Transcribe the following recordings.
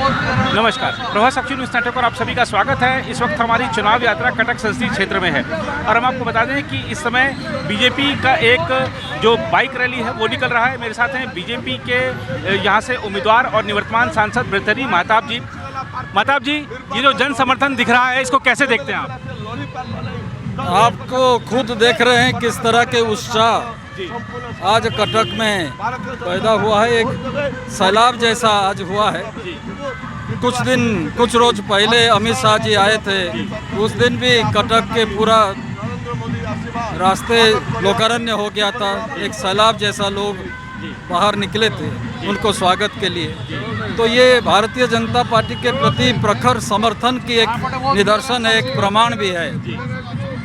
नमस्कार, प्रभात साक्षी news network पर आप सभी का स्वागत है। इस वक्त हमारी चुनाव यात्रा कटक संसदीय क्षेत्र में है और हम आपको बता दें कि इस समय बीजेपी का एक जो बाइक रैली है वो निकल रहा है। मेरे साथ हैं बीजेपी के यहाँ से उम्मीदवार और निवर्तमान सांसद ब्रतहरी महताब जी। महताब जी, ये जो जन समर्थन दिख रहा है इसको कैसे देखते हैं आप? आपको खुद देख रहे हैं किस तरह के उत्साह आज कटक में पैदा हुआ है। एक सैलाब जैसा आज हुआ है। कुछ रोज पहले अमित शाह जी आए थे, उस दिन भी कटक के पूरा रास्ते लोकारण्य हो गया था। एक सैलाब जैसा लोग बाहर निकले थे उनको स्वागत के लिए। तो ये भारतीय जनता पार्टी के प्रति प्रखर समर्थन की एक निदर्शन है, एक प्रमाण भी है।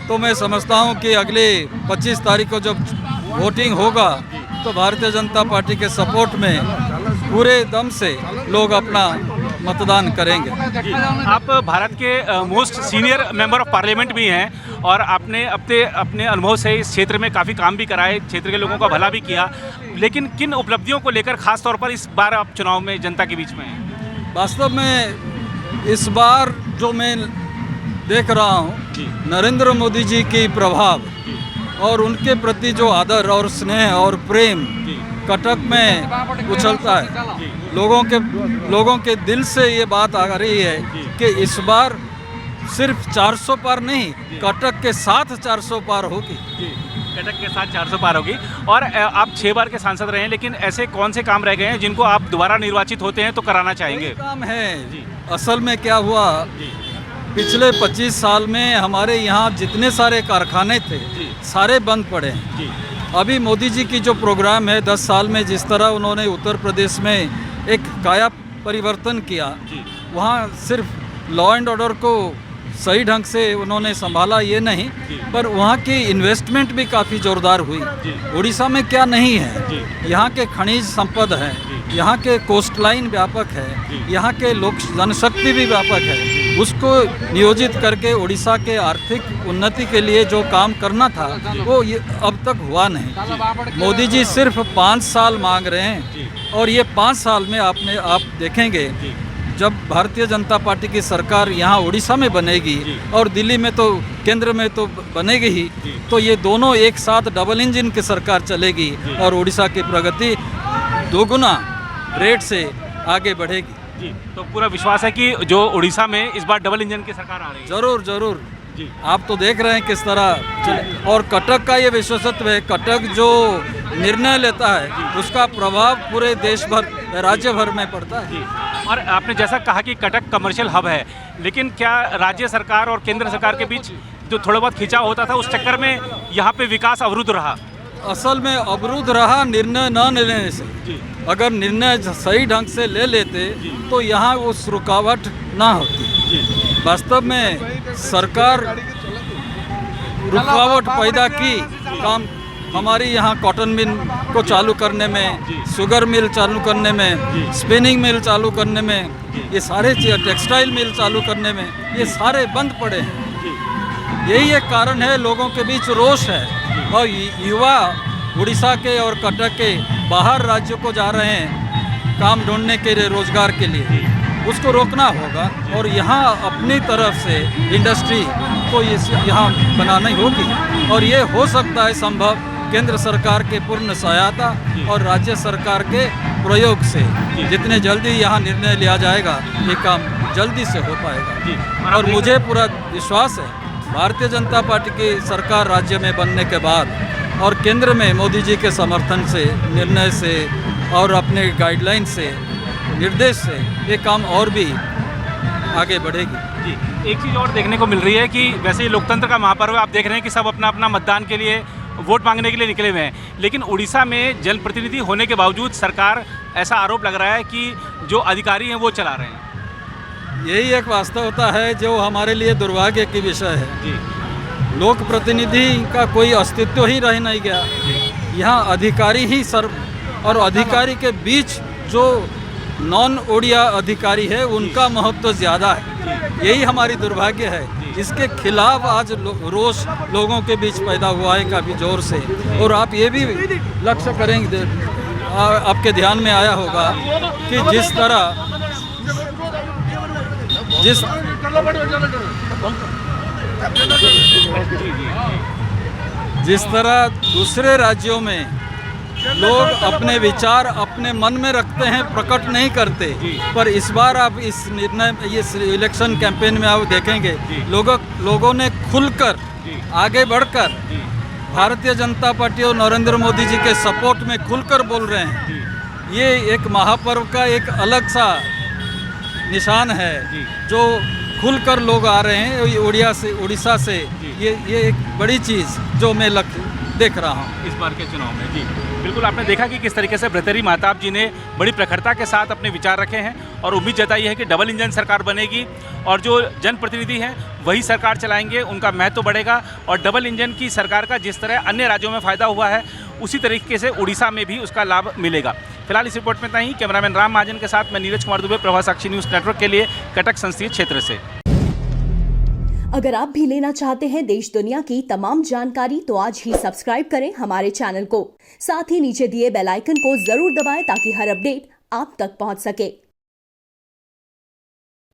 तो मैं समझता हूँ कि अगले 25 तारीख को जब वोटिंग होगा तो भारतीय जनता पार्टी के सपोर्ट में पूरे दम से लोग अपना मतदान करेंगे। आप भारत के most senior member of parliament भी हैं और आपने अपने अनुभव से इस क्षेत्र में काफ़ी काम भी कराए, क्षेत्र के लोगों का भला भी किया। लेकिन किन उपलब्धियों को लेकर खास तौर पर इस बार आप चुनाव में जनता के बीच में हैं? वास्तव में इस बार जो मैं देख रहा हूँ, नरेंद्र मोदी जी की प्रभाव और उनके प्रति जो आदर और स्नेह और प्रेम कटक में उछलता है। लोगों के दिल से ये बात आ रही है कि इस बार सिर्फ 400 पार नहीं, कटक के साथ 400 पार होगी। कटक के साथ 400 पार होगी। और आप 6 बार के सांसद रहे हैं, लेकिन ऐसे कौन से काम रह गए हैं जिनको आप दोबारा निर्वाचित होते हैं तो कराना चाहेंगे? काम है। असल में क्या हुआ, पिछले 25 साल में हमारे यहाँ जितने सारे कारखाने थे सारे बंद पड़े हैं। अभी मोदी जी की जो प्रोग्राम है 10 साल में, जिस तरह उन्होंने उत्तर प्रदेश में एक काया परिवर्तन किया, वहाँ सिर्फ लॉ एंड ऑर्डर को सही ढंग से उन्होंने संभाला ये नहीं, पर वहाँ की इन्वेस्टमेंट भी काफ़ी ज़ोरदार हुई। उड़ीसा में क्या नहीं है, यहाँ के खनिज संपद है, यहाँ के कोस्ट लाइन व्यापक है, यहाँ के लोक जनशक्ति भी व्यापक है। उसको नियोजित करके उड़ीसा के आर्थिक उन्नति के लिए जो काम करना था वो ये अब तक हुआ नहीं। मोदी जी सिर्फ 5 साल मांग रहे हैं और ये 5 साल में आप देखेंगे जब भारतीय जनता पार्टी की सरकार यहाँ उड़ीसा में बनेगी और दिल्ली में तो केंद्र में तो बनेगी ही, तो ये दोनों एक साथ डबल इंजन की सरकार चलेगी और उड़ीसा की प्रगति दोगुना रेट से आगे बढ़ेगी। जी, तो पूरा विश्वास है कि जो उड़ीसा में इस बार डबल इंजन की सरकार आ रही है। जरूर जरूर जी, आप तो देख रहे हैं किस तरह चले। और कटक का ये विशेषत्व है, कटक जो निर्णय लेता है उसका प्रभाव पूरे देश भर, राज्य भर में पड़ता है। और आपने जैसा कहा कि कटक कमर्शियल हब है, लेकिन क्या राज्य सरकार और केंद्र सरकार के बीच जो थोड़ा बहुत खिंचाव होता था, उस चक्कर में यहाँ पे विकास अवरुद्ध रहा? असल में अवरुद्ध रहा निर्णय न लेने से। अगर निर्णय सही ढंग से ले लेते तो यहाँ उस रुकावट ना होती। वास्तव में सरकार रुकावट पैदा की काम हमारी यहाँ कॉटन मिल को चालू करने में, शुगर मिल चालू करने में, स्पिनिंग मिल चालू करने में, ये सारे टेक्सटाइल मिल चालू करने में, ये सारे बंद पड़े हैं। यही एक कारण है, लोगों के बीच रोष है और युवा उड़ीसा के और कटक के बाहर राज्यों को जा रहे हैं काम ढूंढने के लिए, रोजगार के लिए। उसको रोकना होगा और यहाँ अपनी तरफ से इंडस्ट्री को यहाँ बनानी होगी और ये हो सकता है संभव केंद्र सरकार के पूर्ण सहायता और राज्य सरकार के प्रयोग से। जितने जल्दी यहाँ निर्णय लिया जाएगा ये काम जल्दी से हो पाएगा। और मुझे पूरा विश्वास है भारतीय जनता पार्टी की सरकार राज्य में बनने के बाद और केंद्र में मोदी जी के समर्थन से, निर्णय से और अपने गाइडलाइन से, निर्देश से ये काम और भी आगे बढ़ेगी। जी, एक चीज़ और देखने को मिल रही है कि वैसे ही लोकतंत्र का महापर्व है, आप देख रहे हैं कि सब अपना अपना मतदान के लिए, वोट मांगने के लिए निकले हुए हैं, लेकिन उड़ीसा में जनप्रतिनिधि होने के बावजूद सरकार, ऐसा आरोप लग रहा है कि जो अधिकारी हैं वो चला रहे हैं। यही एक वास्तवता है जो हमारे लिए दुर्भाग्य की विषय है। जी, लोक प्रतिनिधि का कोई अस्तित्व ही रह नहीं गया। यहाँ अधिकारी ही और अधिकारी के बीच जो नॉन ओडिया अधिकारी है उनका महत्व ज़्यादा है। यही हमारी दुर्भाग्य है। इसके खिलाफ आज रोष लोगों के बीच पैदा हुआ है काफ़ी ज़ोर से। और आप ये भी लक्ष्य करेंगे, आपके ध्यान में आया होगा कि जिस तरह जिस जिस तरह दूसरे राज्यों में लोग अपने विचार अपने मन में रखते हैं, प्रकट नहीं करते, पर इस बार आप इस निर्णय इस इलेक्शन कैंपेन में आप देखेंगे लोगों ने खुलकर आगे बढ़कर भारतीय जनता पार्टी और नरेंद्र मोदी जी के सपोर्ट में खुलकर बोल रहे हैं। ये एक महापर्व का एक अलग सा निशान है जो खुलकर लोग आ रहे हैं उड़ीसा से। ये एक बड़ी चीज़ जो मैं देख रहा हूँ इस बार के चुनाव में। जी बिल्कुल, आपने देखा कि किस तरीके से भृतहरि महताब जी ने बड़ी प्रखरता के साथ अपने विचार रखे हैं और उम्मीद जताई है कि डबल इंजन सरकार बनेगी और जो जनप्रतिनिधि हैं वही सरकार चलाएंगे, उनका महत्व बढ़ेगा और डबल इंजन की सरकार का जिस तरह अन्य राज्यों में फ़ायदा हुआ है उसी तरीके से उड़ीसा में भी उसका लाभ मिलेगा। फिलहाल इस रिपोर्ट में इतना ही। कैमरामैन राम महाजन के साथ मैं नीरज कुमार दुबे, प्रभात साक्षी न्यूज़ नेटवर्क के लिए कटक संसदीय क्षेत्र से। अगर आप भी लेना चाहते हैं देश दुनिया की तमाम जानकारी तो आज ही सब्सक्राइब करें हमारे चैनल को। साथ ही नीचे दिए बेल आइकन को जरूर दबाएं ताकि हर अपडेट आप तक पहुंच सके।